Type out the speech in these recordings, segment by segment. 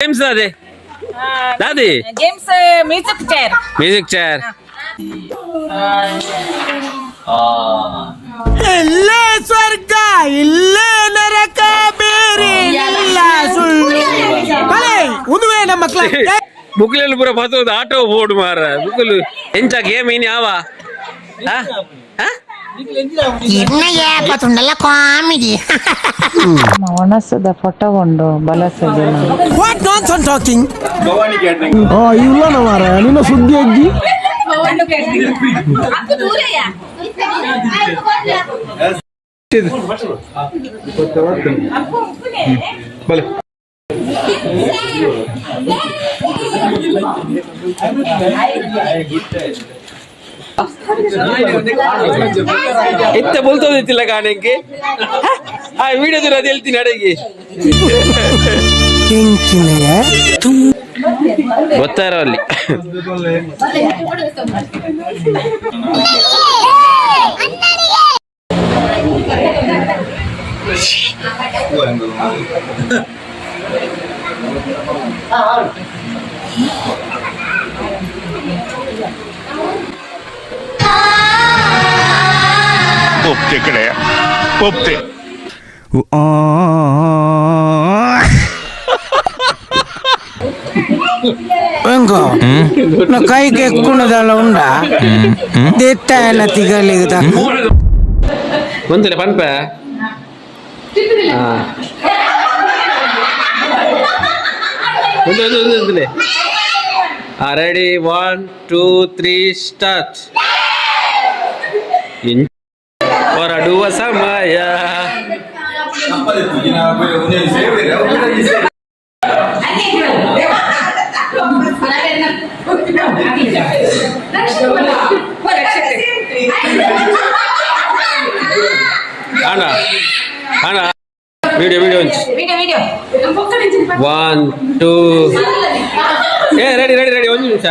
Games ಅದೇ ದಾದಿ games music chair ಇಲ್ಲೇ ಸ್ವರ್ಗ ಇಲ್ಲೇ ನರಕ ಬೇರೆ ಇಲ್ಲ ಸುಳ್ಳು ಉದುವೆ ನಮ್ಮ ಬುಕ್ಲೆಲ್ಲ ಪೂರ ಬರ್ತದ ಆಟೋ ಬೋರ್ಡ್ ಮಾರ ಬುಕ್ಲು ಎಂಚ ಗೇಮ್ ಏನ್ ಯಾವ ಕಾಮಿಡಿ ಒಣಸದ ಫೋಟೋ ಕೊಂಡು ಬಲಸದ ವಾಟ್ ನಾನ್ಸೆನ್ಸ್ ಟಾಕಿಂಗ್ ಇಲ್ಲ ನವಾರ ನಿನ್ನ ಸುದ್ದಿ ಅಜ್ಜಿ ಎಂತ ಬೋಲ್ತೋದಿತ್ತಿಲ್ಲ ಕಾಣಕ್ಕೆ ಆ ವಿಡಿಯೋದಲ್ಲಿ ಅದು ಹೇಳ್ತೀನಿ ಅಡೆಗೆ ಗೊತ್ತಾರೋ ಅಲ್ಲಿ ಒಪ್ತೆ ಕಡೆ ಒಪ್ತೆ ಕೈಗೆ ಕುಣದಲ್ಲ ಉಂಡ ದೆತ್ತ ಎಲ್ಲ ತಿಗಲಿಗದ ಬಂತಲ್ಲ ಪನ್ಪ ರೆಡಿ 1 2 3 ಸ್ಟಾರ್ಟ್ ಹೊರಡುವ ಸಮಯ ಅಣ್ಣ ಅಣ್ಣ video video 1 2 ready ready ready ಒಂದು ನಿಮಿಷ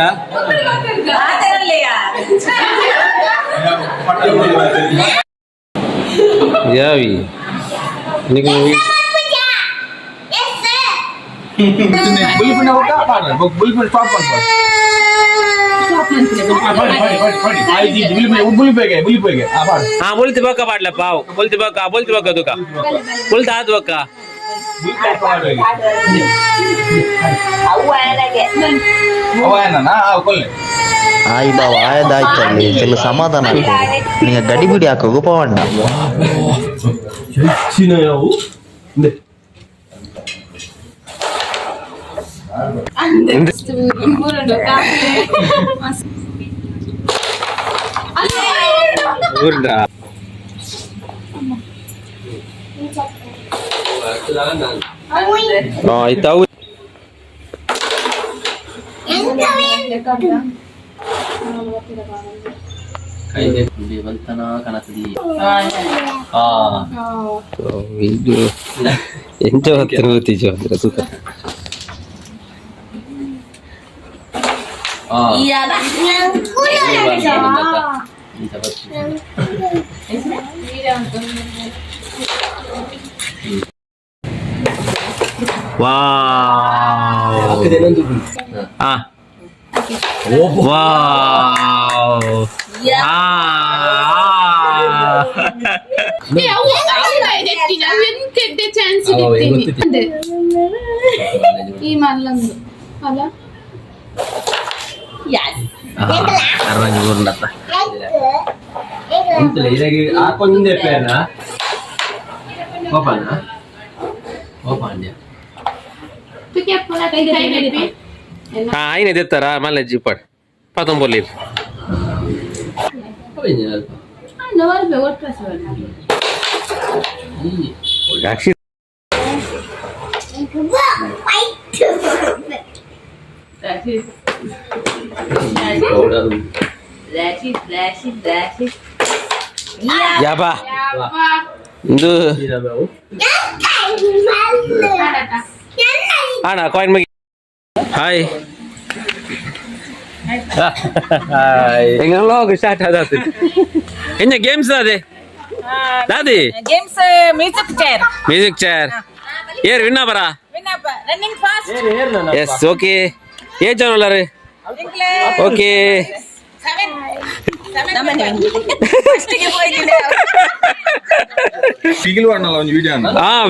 ಯಾವಿ ನಿಮಗೆ हाँ बोलते बका पाडला पाव बोलते बका दुका बोलता हात बका ಆಯ್ ಬಾವ ಆಯದಾಯ್ತಲ್ಲಿ ಕೆಲ ಸಮಾಧಾನ ನೀ ಗಡಿಬಿಡಿ ಹಾಕೋಗು ಪವಣ್ಣ ಆಯ್ತಾ ಎಂತ ಗೊತ್ತೀಜು ಅಂದ್ರೆ ಸುಖ wow ini dia tera malah jipat patong boleh aksi ya ba itu ana koin magi hai enggak lo kesat ada tuh ini games ada Dadi? Games music chair. Here, winna bara. Running fast yes okay ಏ ಚಾನಲ್ okay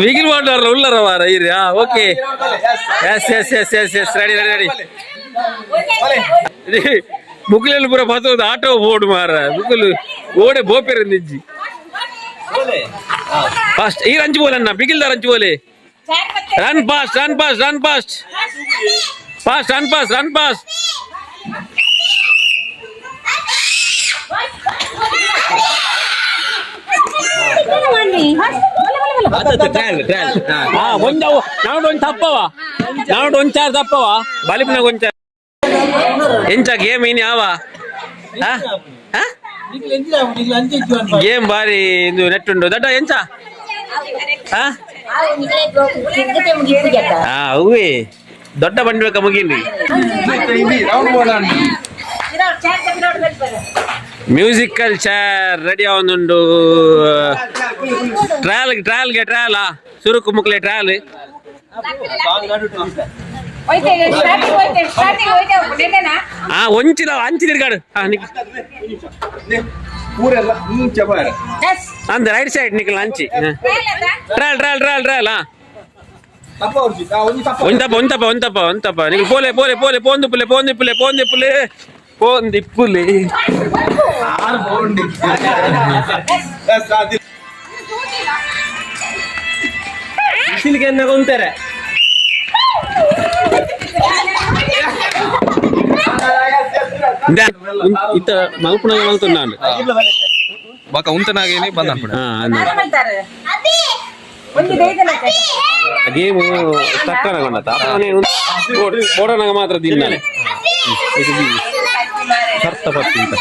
ವಿಗಿಲ್ ಮಾಡ್ಲಾರ ಉಳ್ಳರ ವಾರ ಇರಿ okay yes yes yes yes yes ready ready ready ಮುಕ್ಲೆಲ್ಲಿ ಪೂರ ಬತ್ತೋದು ಆಟೋ ಬೋರ್ಡ್ ಮಾರ ಮುಕ್ಕಲು ಓಡೆ ಬೋಪೆರ ನಿಜ್ಜಿ ಫಾಸ್ಟ್ ಈ ರಂಚು ಬೋಲನ್ನ ಬಿಗಿಲ್ದಾರ ರಂಚು ಬೋಲೆ run fast run fast run fast fast run fast run fast ಒಂದು ತಪ್ಪವ ನಾವು ಒಂಚಾರು ತಪ್ಪವ ಬಾಲಿಪುನಾಗ ಒಂಚಾರ ಎಂಚ ಗೇಮ್ ಇನ್ ಯಾವ ಗೇಮ್ ಬಾರಿ ಇದು ನೆಟ್ ಉಂಟು ದೊಡ್ಡ ಎಂಚ ಅವೇ ದೊಡ್ಡ ಬಂಡಿ ಬೇಕಾ ಮುಗೀನ್ರಿ ಮ್ಯೂಸಿಕಲ್ ಚೇರ್ ರೆಡಿ ಆವೊಂದುಂಡು ಟ್ರಯಲ್ಗೆ ಟ್ರಯಲ್ ಸುರುಕು ಮುಕ್ಲೆ ಟ್ರಯಲ್ ಒಂಚಿದ ಅಂಚಿ ತಿರ್ಗಾಡು ಅಂದ ರೈಟ್ ಸೈಡ್ ನಿಖಲ್ ಅಂಚಿ ಟ್ರಯಲ್ ಟ್ರಯಲ್ ಟ್ರಯಲ್ ಟ್ರಯಲ್ ಒಂತಪ್ಪ ನಿಖಲ್ ಪೋಲೆ ಪೋಲೆ ಪೋಲೆ ಪೋಂದಿಪ್ಪುಲೆ ಪೋಂದಿಪ್ಪುಲೆ ಪೋಂದಿಪ್ಪುಲೆ ಪೋಂದಿಪ್ಪುಲೆ ಬಿಸಿಲಿಗೆ ನಗೊಂತಾರೆ ಇತ್ತ ಮಲ್ಪುನಾಗ ಮಲ್ತುಂಡು ಬಾಕ ಉಂತನಾಗೇನಿ ಬಂದ ಗೇಮು ತಕ್ಕನಗೊಂಡತ ಓಡೋನಾಗ ಮಾತ್ರ ದಿನ ಸರ್ತ ಪತ್ತಿ ಅಂತ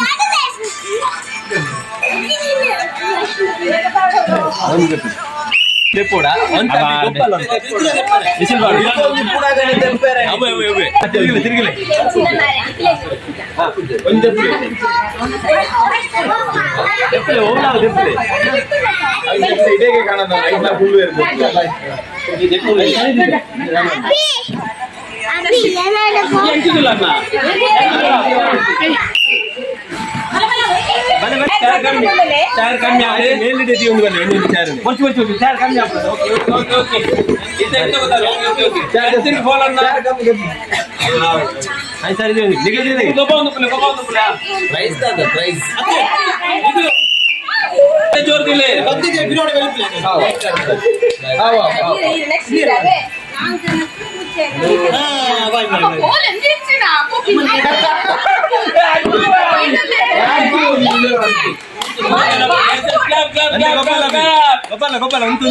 ಗೊಬ್ಬರ ಉಂಟು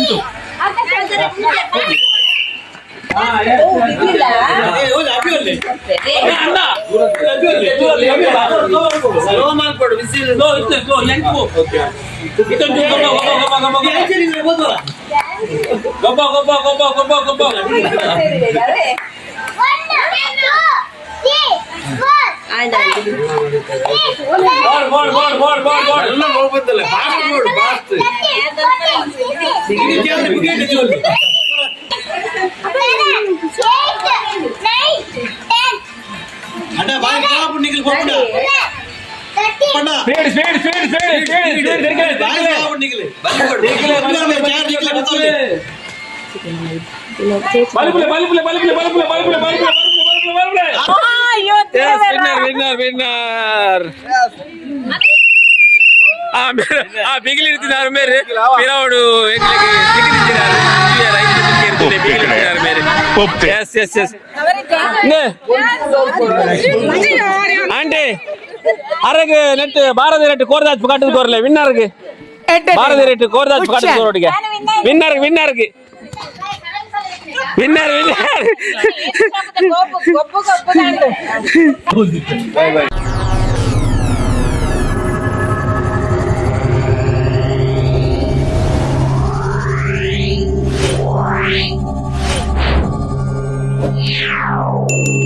ಬಿಗಿಲಿರ್ತಿದ್ದಾರೆ ಮೇರೆ ಪಿರಾವಡು ಆಂಟಿ ಅರಗೆ ನೆಟ್ ಭಾರತ ರೇಟ್ ಕೋರ್ದಾಜ್ ಕಾಟದ ಕೋರ್ಲೆ ವಿನ್ನರ್ಗೆ ಭಾರತ ರೇಟ್ ಕೋರ್ದಾಜ್ ಕಾಟದ ಕೋರ್ಗೆ ವಿನ್ನರ್ಗೆ ವಿನ್ನರ್ಗೆ ವಿನ್ನರ್ ವಿನ್ನರ್